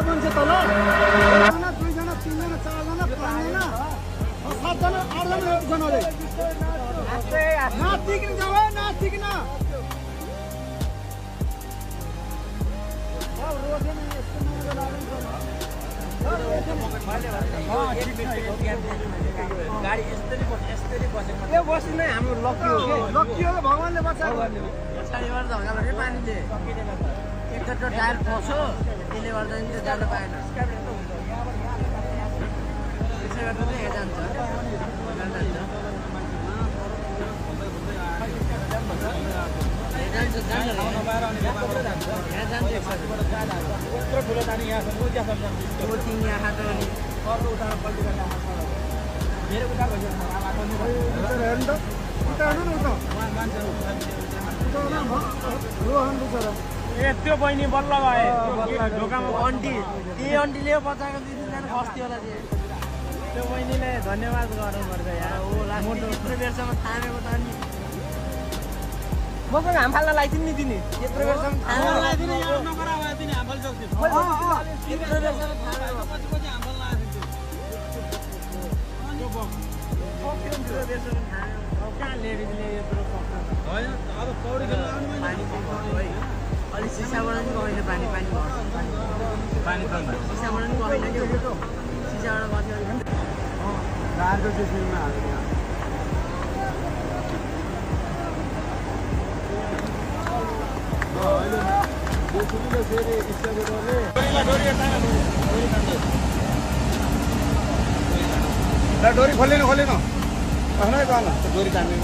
मान्छे तल एकजना दुईजना तीनजना चारजना पाँचजना सातजना आठजना एकजनाले नातिकिन जाऊ नातिकिन गाडी यस्तरी बसेको यो बस्नु नै हाम्रो लकी हो के लकी हो भगवानले बचाएको पछाडिबाट झगडा गरे पानीले एकचोटि टायर फस्यो त्यसले गर्दा नि त्यो जान पाएन त्यसै गर्दा चाहिँ यहाँ जान्छ त्यो बहिनी बल्ल भए ढोकामा आन्टी त्यही आन्टीले बचाएको 2-3 जना खस्ती होला त्यो बहिनीले धन्यवाद गर्नुपर्छ यहाँ यत्रो बेरसम्म थामेको त अनि म पनि हाम फाल्न लगाइदिनु नि दिने यत्रो बेरसम्म थामेको लगाइदिने यहाँ नगरा भए दिने हाम फाल्छौ यत्रो बेरसम्म थामेको पछि हाम फाल्न आएको यत्रो बेरसम्म थामेको कहाँ लेडीजले यत्रो होइन अब पौडी खेल्न आउनु पानी है अलि सिसाबाट पनि गएन पानी पानी सिसाबाट पनि गएन कि सिसाबाट बस्यो गाडीको त्यसमा हाल्नु डोरी खोलेन खोलेन डोरी तान्ने